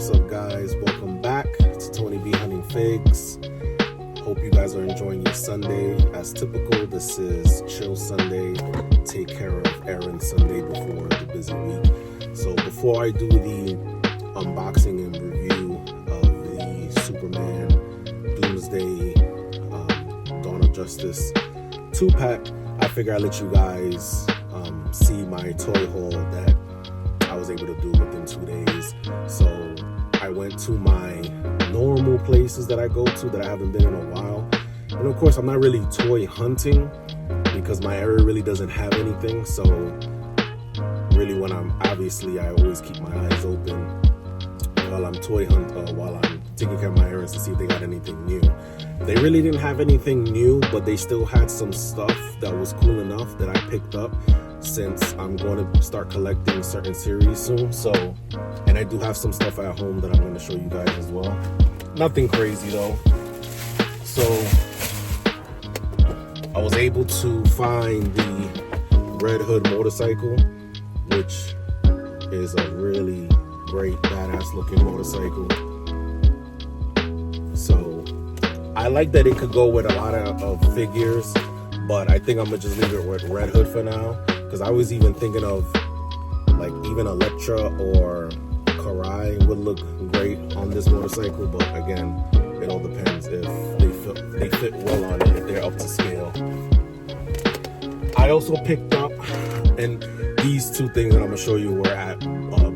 What's up, guys? Welcome back to Tony B Hunting Figs. Hope you guys are enjoying your Sunday. As typical, this is Chill Sunday, take care of Aaron Sunday before the busy week. So before I do the unboxing and review of the Superman Doomsday Dawn of Justice 2-pack, I figure I'll let you guys see my toy haul that I was able to do within 2 days. So I went to my normal places that I go to that I haven't been in a while. And of course, I'm not really toy hunting because my area really doesn't have anything. So really when I always keep my eyes open while I'm while I'm taking care of my errands to see if they got anything new. They really didn't have anything new, but they still had some stuff that was cool enough that I picked up, since I'm going to start collecting certain series soon. So, and I do have some stuff at home that I'm going to show you guys as well. Nothing crazy though. So I was able to find the Red Hood motorcycle, which is a really great badass looking motorcycle. So I like that it could go with a lot of figures, but I think I'm gonna just leave it with Red Hood for now. Because I was even thinking of like even Electra or Karai would look great on this motorcycle, but again, it all depends if they fit well on it, if they're up to scale. I also picked up, and these two things that I'm gonna show you were at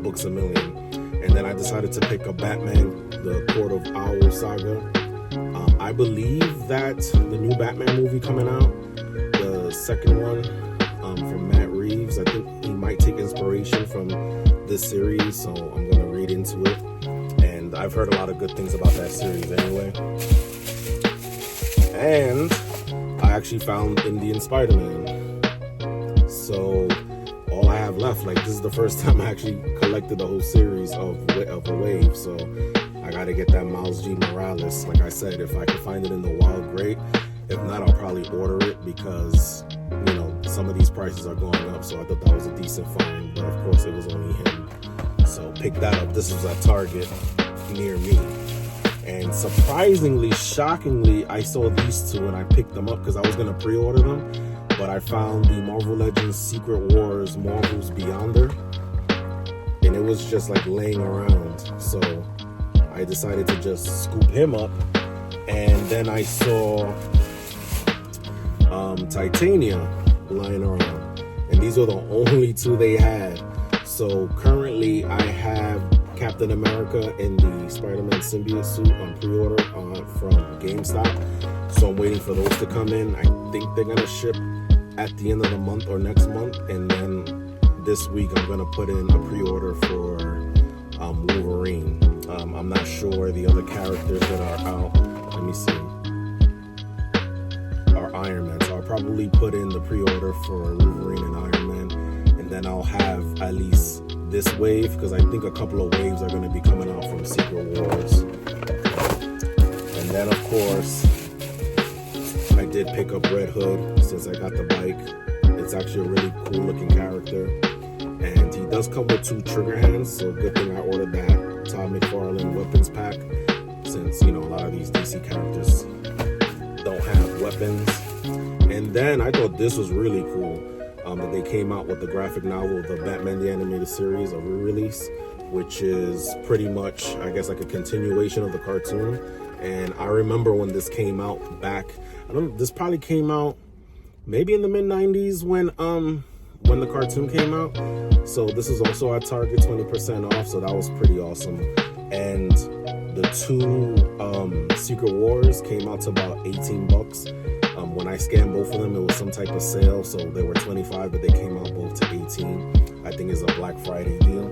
Books A Million, and then I decided to pick up Batman, the Court of Owls saga. I believe that the new Batman movie coming out, the second one, from Matt Reeves, I think he might take inspiration from this series, so I'm gonna read into it. And I've heard a lot of good things about that series anyway. And I actually found Indian Spider-Man. So all I have left, like, this is the first time I actually collected the whole series of a wave. So I gotta get that Miles G. Morales. Like I said, if I can find it in the wild, great. If not, I'll probably order it because, you know, some of these prices are going up, so I thought that was a decent find, but of course it was only him. So pick that up. This was at Target near me. And surprisingly, shockingly, I saw these two and I picked them up because I was going to pre-order them, but I found the Marvel Legends Secret Wars Marvel's Beyonder, and it was just like laying around. So I decided to just scoop him up, and then I saw Titania lying around, and these were the only two they had. So currently I have Captain America in the Spider-Man symbiote suit on pre-order from GameStop, so I'm waiting for those to come in. I think they're gonna ship at the end of the month or next month, and then this week I'm gonna put in a pre-order for Wolverine. I'm not sure the other characters that are out. Let me see. Iron Man, so I'll probably put in the pre-order for Wolverine and Iron Man, and then I'll have at least this wave, because I think a couple of waves are going to be coming out from Secret Wars. And then of course I did pick up Red Hood since I got the bike. It's actually a really cool looking character, and he does come with 2 trigger hands, so good thing I ordered that Todd McFarlane weapons pack, since, you know, a lot of these DC characters don't have weapons. And then I thought this was really cool, that they came out with the graphic novel, the Batman the Animated Series, a re-release, which is pretty much, I guess, like a continuation of the cartoon. And I remember when this came out back, this probably came out maybe in the mid-90s when the cartoon came out. So this is also at Target, 20% off, so that was pretty awesome. And the 2 Secret Wars came out to about 18 bucks. When I scanned both of them, it was some type of sale, so they were 25, but they came out both to 18. I think it's a Black Friday deal.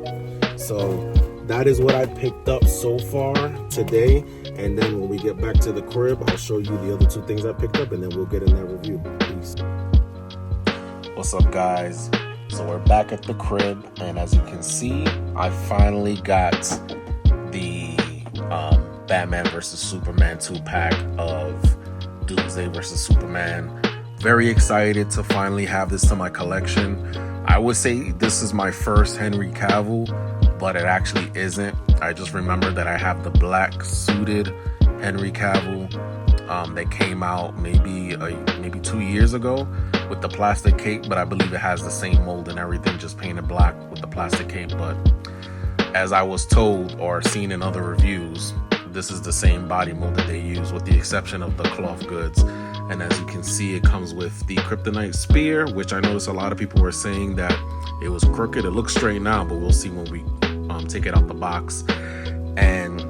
So that is what I picked up so far today, and then when we get back to the crib, I'll show you the other 2 things I picked up, and then we'll get in that review. Peace. What's up, guys? So we're back at the crib, and as you can see, I finally got the Batman vs. Superman 2-pack of Doomsday vs. Superman. Very excited to finally have this to my collection. I would say this is my first Henry Cavill, but it actually isn't. I just remembered that I have the black suited Henry Cavill that came out maybe 2 years ago with the plastic cape, but I believe it has the same mold and everything, just painted black with the plastic cape. But as I was told or seen in other reviews, this is the same body mold that they use with the exception of the cloth goods. And as you can see, it comes with the kryptonite spear, which I noticed a lot of people were saying that it was crooked. It looks straight now, but we'll see when we take it out the box. And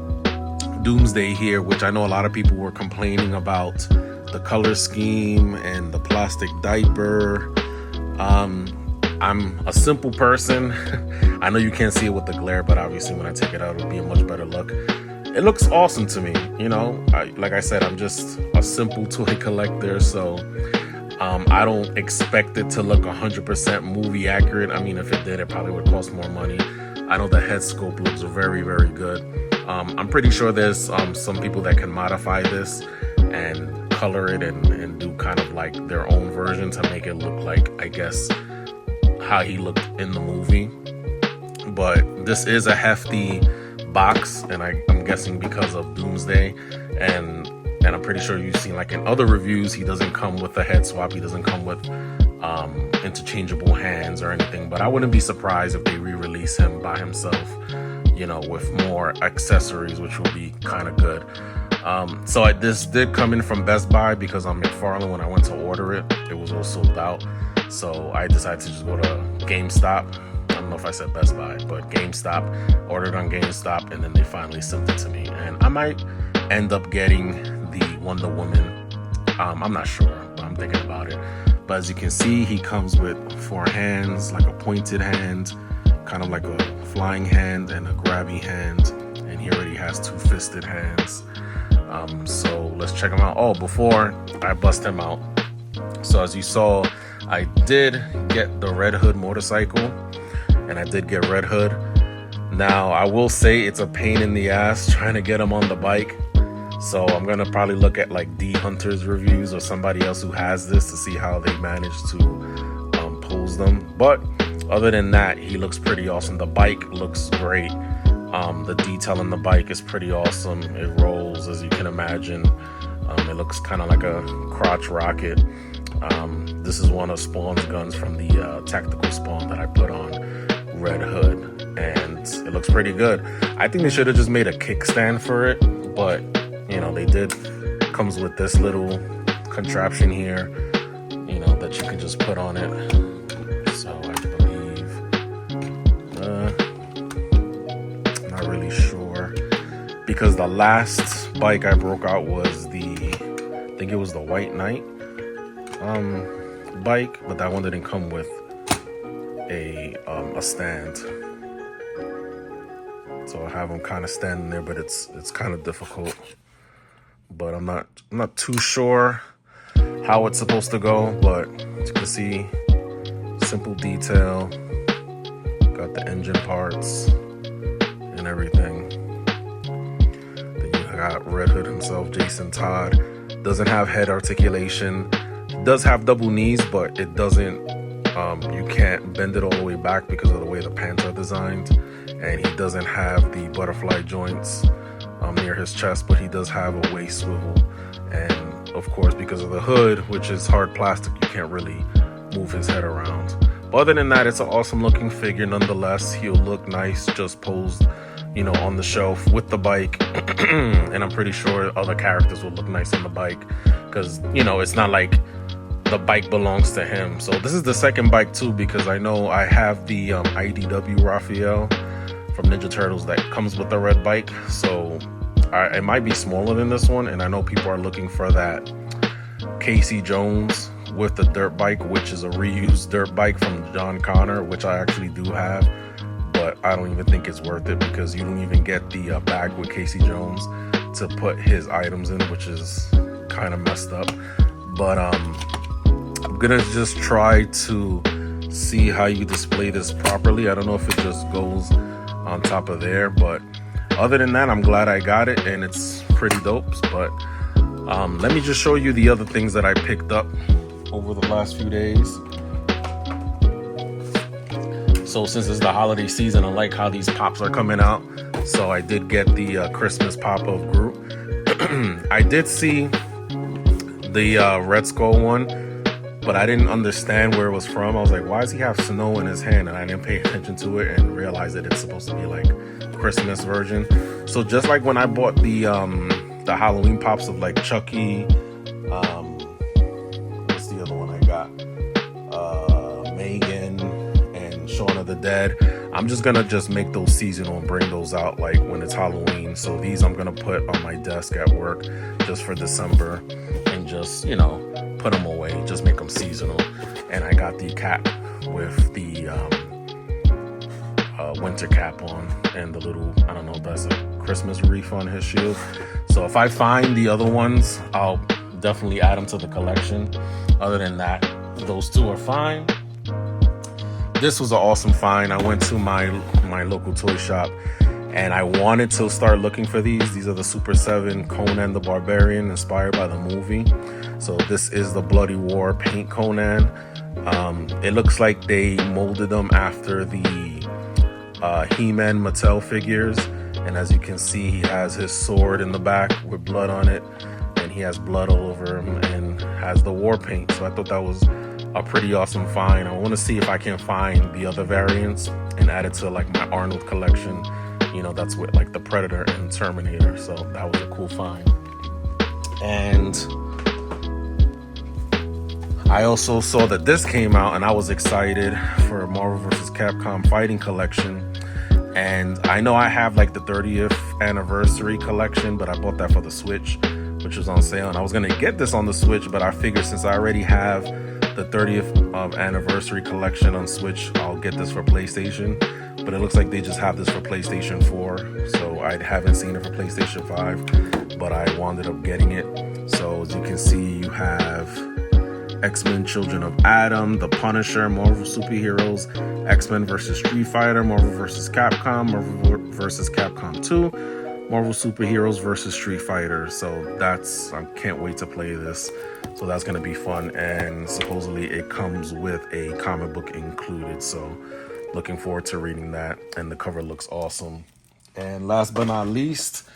Doomsday here, which I know a lot of people were complaining about the color scheme and the plastic diaper. I'm a simple person. I know you can't see it with the glare, but obviously when I take it out, it'll be a much better look. It looks awesome to me, you know. Like I said, I'm just a simple toy collector, so I don't expect it to look 100% movie accurate. I mean, if it did, it probably would cost more money. I know the head sculpt looks very, very good. I'm pretty sure there's some people that can modify this and color it and do kind of like their own version to make it look like, I guess, how he looked in the movie. But this is a hefty box, and I'm guessing because of Doomsday, and I'm pretty sure you've seen, like in other reviews, he doesn't come with a head swap, he doesn't come with interchangeable hands or anything. But I wouldn't be surprised if they re-release him by himself, you know, with more accessories, which will be kind of good. So this did come in from Best Buy because on McFarlane, when I went to order it, it was all sold out. So I decided to just go to GameStop. I don't know if I said Best Buy, but GameStop. Ordered on GameStop, and then they finally sent it to me. And I might end up getting the Wonder Woman. I'm not sure, but I'm thinking about it. But as you can see, he comes with 4 hands, like a pointed hand, kind of like a flying hand and a grabby hand. And he already has 2 fisted hands. So let's check him out. Oh, before I bust him out. So as you saw, I did get the Red Hood motorcycle, and I did get Red Hood. Now, I will say it's a pain in the ass trying to get him on the bike. So I'm going to probably look at like D Hunter's reviews or somebody else who has this to see how they managed to pose them. But other than that, he looks pretty awesome. The bike looks great. The detail on the bike is pretty awesome. It rolls, as you can imagine. It looks kind of like a crotch rocket. This is one of Spawn's guns from the tactical Spawn that I put on Red Hood, and it looks pretty good. I think they should have just made a kickstand for it, but you know, they did. Comes with this little contraption here, you know, that you can just put on it. So I believe, not really sure, because the last bike I broke out was I think it was the White Knight bike, but that one didn't come with a stand. So I have them kind of standing there, but it's kind of difficult. But I'm not too sure how it's supposed to go. But as you can see, simple detail. Got the engine parts and everything. Then you got Red Hood himself, Jason Todd. Doesn't have head articulation. Does have double knees, but it doesn't. You can't bend it all the way back because of the way the pants are designed. And he doesn't have the butterfly joints near his chest, but he does have a waist swivel. And of course, because of the hood, which is hard plastic, you can't really move his head around. But other than that, it's an awesome looking figure nonetheless. He'll look nice just posed, you know, on the shelf with the bike. And I'm pretty sure other characters will look nice on the bike, because, you know, it's not like the bike belongs to him. So this is the second bike too, because I know I have the IDW Raphael from Ninja Turtles that comes with the red bike. So it might be smaller than this one, and I know people are looking for that Casey Jones with the dirt bike, which is a reused dirt bike from John Connor, which I actually do have, but I don't even think it's worth it because you don't even get the bag with Casey Jones to put his items in, which is kind of messed up. But I'm gonna just try to see how you display this properly. I don't know if it just goes on top of there, but other than that, I'm glad I got it, and it's pretty dope. But let me just show you the other things that I picked up over the last few days. So since it's the holiday season, I like how these pops are coming out. So I did get the Christmas pop of Groot. I did see the Red Skull one, but I didn't understand where it was from. I was like, why does he have snow in his hand? And I didn't pay attention to it and realize that it's supposed to be like Christmas version. So just like when I bought the Halloween pops of like Chucky, what's the other one I got? Megan and Shaun of the Dead. I'm just gonna make those seasonal and bring those out like when it's Halloween. So these I'm gonna put on my desk at work just for December and just, you know, put them away, just make them seasonal. And I got the cap with the winter cap on and the little, I don't know if that's a Christmas wreath on his shield. So if I find the other ones, I'll definitely add them to the collection. Other than that, those two are fine. This was an awesome find. I went to my local toy shop and I wanted to start looking for these. These are the Super 7 Conan the Barbarian inspired by the movie. So this is the Bloody War paint Conan. It looks like they molded them after the He-Man Mattel figures. And as you can see, he has his sword in the back with blood on it. And he has blood all over him and has the war paint. So I thought that was a pretty awesome find. I want to see if I can find the other variants and add it to like my Arnold collection. You know, that's with like the Predator and Terminator. So that was a cool find. And I also saw that this came out and I was excited for Marvel vs. Capcom Fighting Collection. And I know I have like the 30th anniversary collection, but I bought that for the Switch, which was on sale. And I was going to get this on the Switch, but I figured since I already have the 30th anniversary collection on Switch, I'll get this for PlayStation. But it looks like they just have this for PlayStation 4. So I haven't seen it for PlayStation 5, but I wound up getting it. So as you can see, you have X-Men Children of Adam, The Punisher, Marvel Superheroes, X-Men vs. Street Fighter, Marvel vs. Capcom, Marvel vs. Capcom 2, Marvel Superheroes vs. Street Fighter. So I can't wait to play this. So that's going to be fun. And supposedly it comes with a comic book included. So looking forward to reading that. And the cover looks awesome. And last but not least,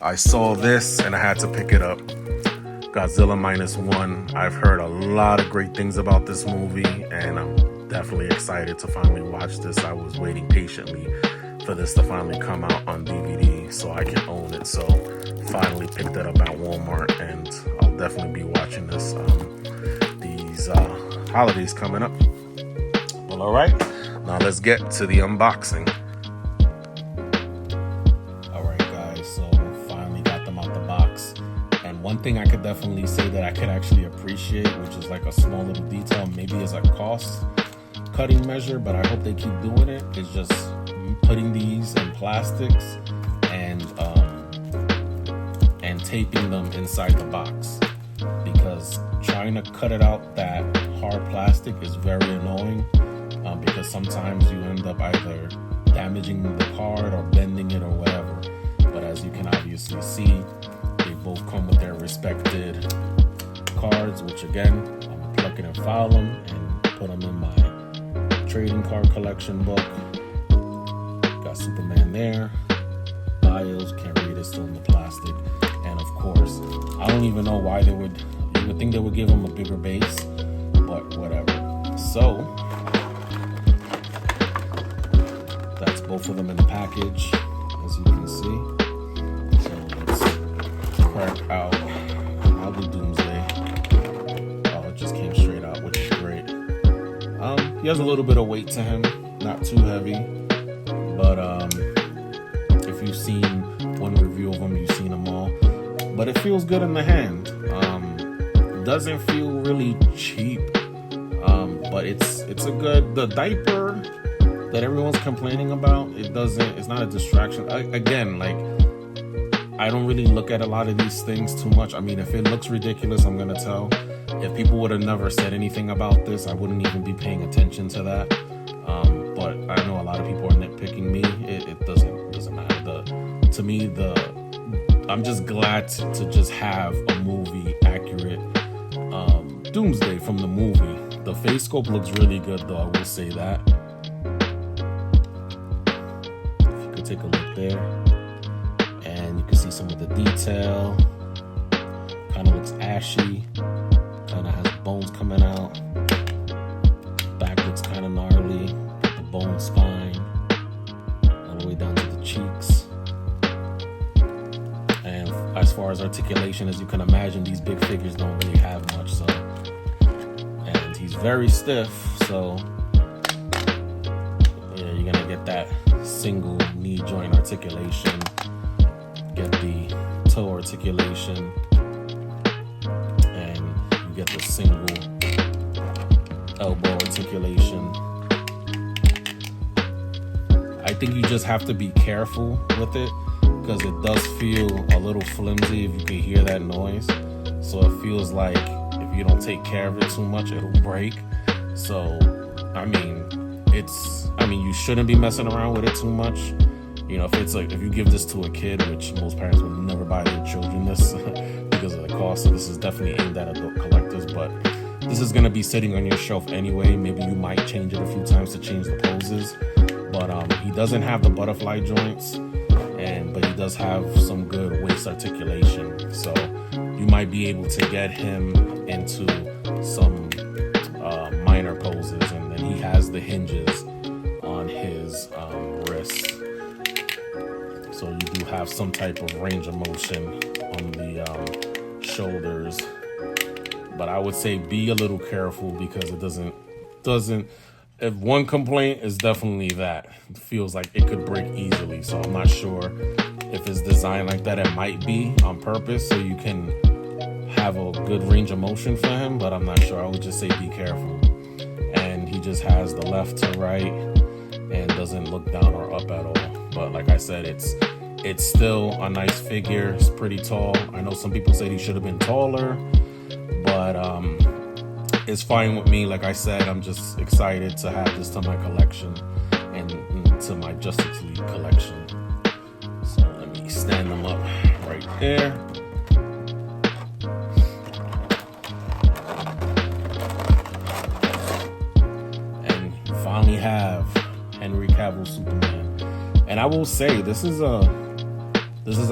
I saw this and I had to pick it up. Godzilla -1. I've heard a lot of great things about this movie, and I'm definitely excited to finally watch this. I was waiting patiently for this to finally come out on DVD so I can own it. So finally picked it up at Walmart, and I'll definitely be watching this these holidays coming up. Well, all right, now let's get to the unboxing. One thing I could definitely say that I could actually appreciate, which is like a small little detail, maybe is a cost cutting measure, but I hope they keep doing it, is just putting these in plastics and taping them inside the box, because trying to cut it out that hard plastic is very annoying, because sometimes you end up either damaging the card or bending it or whatever. But as you can obviously see, they both come with their respected cards, which again, I'm gonna pluck it and file them and put them in my trading card collection book. Got Superman there. Bios, can't read it, still in the plastic. And of course, I don't even know why you would think they would give them a bigger base, but whatever. So, that's both of them in the package, as you can see. Out. I'll do Doomsday. Oh, it just came straight out, which is great. He has a little bit of weight to him, not too heavy, but if you've seen one review of him, you've seen them all. But it feels good in the hand. Doesn't feel really cheap, but it's a good. The diaper that everyone's complaining about, it's not a distraction. Again, like, I don't really look at a lot of these things too much. I mean, if it looks ridiculous, I'm gonna tell. If people would have never said anything about this, I wouldn't even be paying attention to that. But I know a lot of people are nitpicking me. It doesn't matter. To me, I'm just glad to just have a movie accurate Doomsday from the movie. The face sculpt looks really good, though, I will say that. take a look there. And you can see some of the detail. Kind of looks ashy. Kind of has bones coming out. Back looks kind of gnarly. The bone spine. All the way down to the cheeks. And as far as articulation, as you can imagine, these big figures don't really have much. So, and he's very stiff. So, yeah, you're gonna get that single knee joint articulation. Get the toe articulation, and you get the single elbow articulation. I think you just have to be careful with it because it does feel a little flimsy if you can hear that noise. So it feels like if you don't take care of it too much, it'll break. So, I mean, you shouldn't be messing around with it too much. You know, if you give this to a kid, which most parents would never buy their children this because of the cost, so this is definitely aimed at adult collectors, but this is going to be sitting on your shelf anyway. Maybe you might change it a few times to change the poses, but he doesn't have the butterfly joints, but he does have some good waist articulation, so you might be able to get him into some minor poses, and then he has the hinges on his wrists. So you do have some type of range of motion on the shoulders, but I would say be a little careful because it doesn't. If one complaint is definitely that it feels like it could break easily. So I'm not sure if it's designed like that. It might be on purpose so you can have a good range of motion for him, but I'm not sure. I would just say be careful. And he just has the left to right and doesn't look down or up at all. But like I said, it's still a nice figure. It's pretty tall. I know some people said he should have been taller, but it's fine with me. Like I said, I'm just excited to have this to my collection and to my Justice League collection. So let me stand them up right there. And you finally have Henry Cavill Superman. And I will say this is a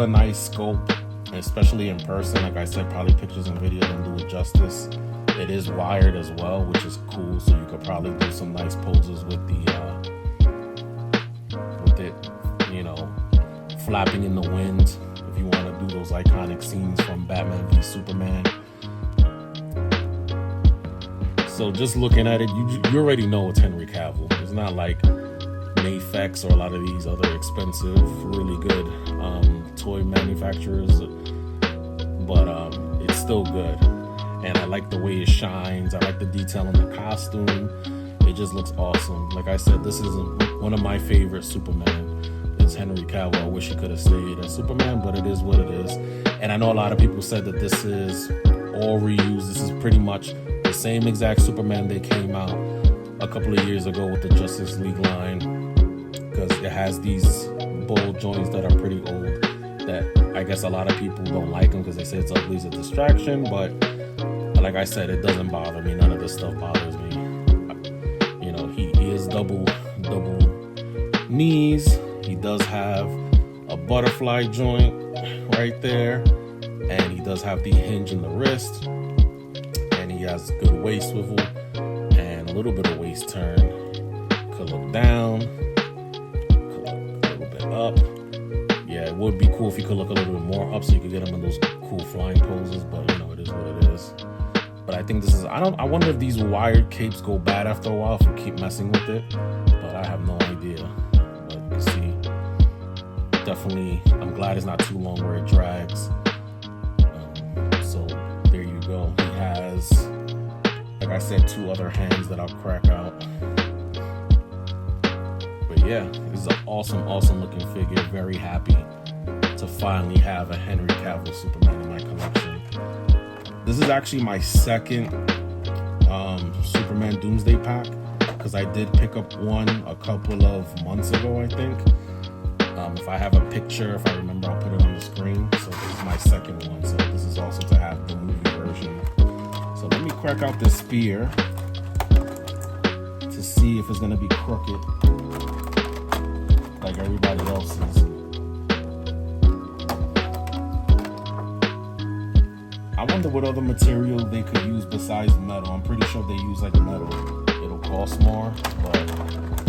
nice sculpt, especially in person. Like I said, probably pictures and video don't do it justice. It is wired as well, which is cool. So you could probably do some nice poses with it, you know, flapping in the wind. If you want to do those iconic scenes from Batman v Superman. So just looking at it, you already know it's Henry Cavill. It's not like Mayfex or a lot of these other expensive, really good toy manufacturers, but it's still good. And I like the way it shines. I like the detail in the costume. It just looks awesome. Like I said, this is one of my favorite Superman. Is Henry Cavill. I wish he could have stayed as Superman, but it is what it is. And I know a lot of people said that this is all reused. This is pretty much the same exact Superman they came out a couple of years ago with the Justice League line, because it has these ball joints that are pretty old that I guess a lot of people don't like them because they say it's ugly as a distraction, but like I said, it doesn't bother me. None of this stuff bothers me. You know, he is double knees. He does have a butterfly joint right there, and he does have the hinge in the wrist, and he has good waist swivel and a little bit of waist turn. Could look down, could look a little bit up. Yeah, it would be cool if you could look a little bit more up so you could get him in those cool flying poses, but you know, it is what it is. But I think this is, I wonder if these wired capes go bad after a while if you keep messing with it, but I have no idea. But you see, definitely, I'm glad it's not too long where it drags. So there you go. He has, like I said, 2 other hands that I'll crack out. But yeah, this is an awesome looking figure. Very happy to finally have a Henry Cavill Superman in my collection. This is actually my second Superman Doomsday pack, because I did pick up one a couple of months ago, I think. If I have a picture, if I remember, I'll put it on the screen. So this is my second one. So this is also to have the movie version. So let me crack out this spear to see if it's going to be crooked. Like like everybody else's. I wonder what other material they could use besides metal. I'm pretty sure they use like metal. It'll cost more, but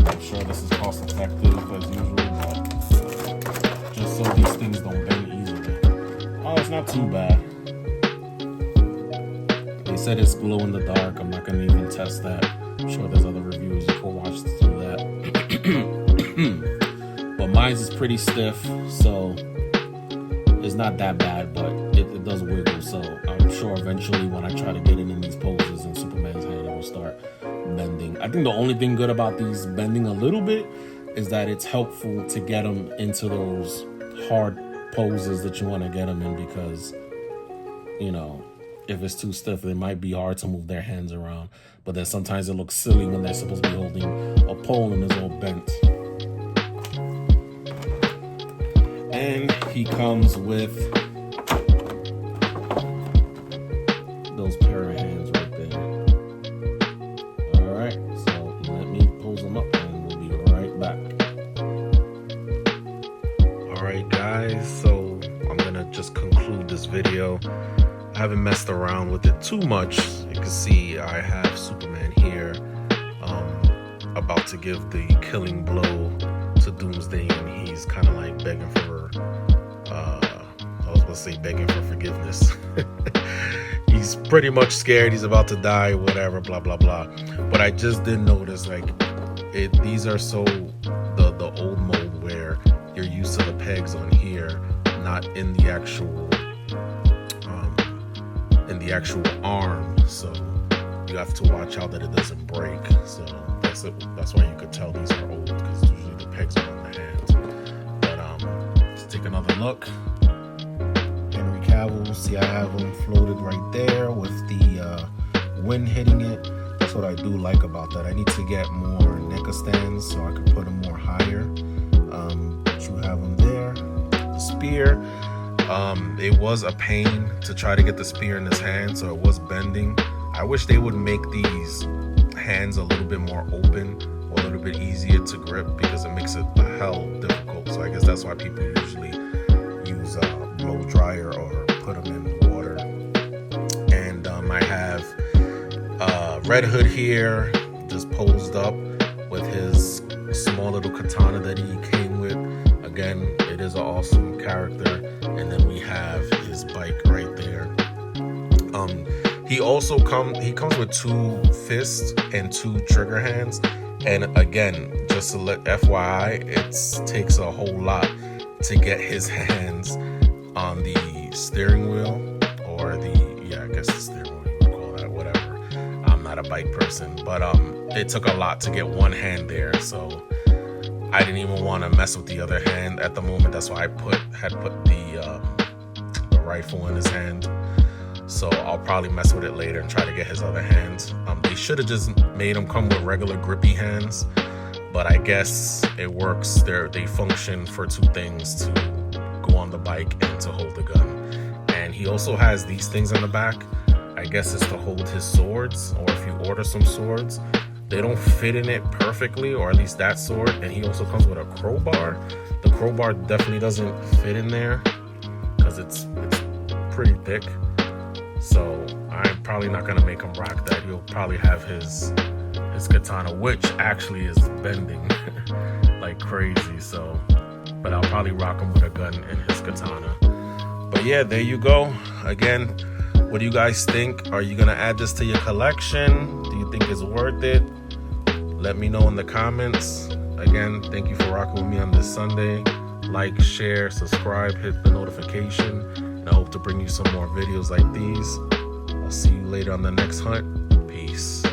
I'm sure this is cost effective as usual, but just so these things don't bend easily. Oh, it's not too bad. They said it's glow in the dark. I'm not gonna even test that. I'm sure there's other reviews you can watch to do that. But mine's is pretty stiff, so it's not that bad, but it does wiggle. So I'm sure eventually when I try to get it in these poses in Superman's hand, it will start bending. I think the only thing good about these bending a little bit is that it's helpful to get them into those hard poses that you want to get them in, because, you know, if it's too stiff, it might be hard to move their hands around. But then sometimes it looks silly when they're supposed to be holding a pole and it's all bent. And he comes with those pair of hands right there. Alright, so let me pose them up and we'll be right back. Alright guys, so I'm gonna just conclude this video. I haven't messed around with it too much. You can see I have Superman here, about to give the killing blow to Doomsday, and he's kind of like begging for, I was gonna say begging for forgiveness. He's pretty much scared he's about to die, whatever, blah blah blah. But I just did notice, like, these are so the old mold where you're used to the pegs on here, not in the actual arm, so you have to watch out that it doesn't break. So that's why you could tell these are old, because usually the pegs are on the hands. But let's take another look. Henry Cavill, see I have him floated right there with the wind hitting it. That's what I do like about that. I need to get more NECA stands so I can put them more higher. But you have them there. The spear. It was a pain to try to get the spear in his hand, so it was bending. I wish they would make these hands a little bit more open or a little bit easier to grip, because it makes it a hell difficult. So I guess that's why people usually use a blow dryer or put them in water. And I have Red Hood here, just posed up with his small little katana that he came with. Again, it is an awesome character. And then we have his bike right there. He also comes with 2 fists and 2 trigger hands. And again, just to let FYI, it takes a whole lot to get his hands on the steering wheel, or I guess the steering wheel, you would call that, whatever. I'm not a bike person, but it took a lot to get one hand there. So I didn't even want to mess with the other hand at the moment. That's why I had put the rifle in his hand. So I'll probably mess with it later and try to get his other hand. They should have just made him come with regular grippy hands, but I guess it works. They function for 2 things: to go on the bike and to hold the gun. And he also has these things on the back. I guess it's to hold his swords, or if you order some swords, they don't fit in it perfectly, or at least that sword. And he also comes with a crowbar. The crowbar definitely doesn't fit in there because it's pretty thick. So I'm probably not gonna make him rock that. He'll probably have his katana, which actually is bending like crazy. So, but I'll probably rock him with a gun and his katana. But yeah, there you go. Again, what do you guys think? Are you gonna add this to your collection? Do you think it's worth it? Let me know in the comments. Again, thank you for rocking with me on this Sunday. Like, share, subscribe, hit the notification, and I hope to bring you some more videos like these. I'll see you later on the next hunt. Peace.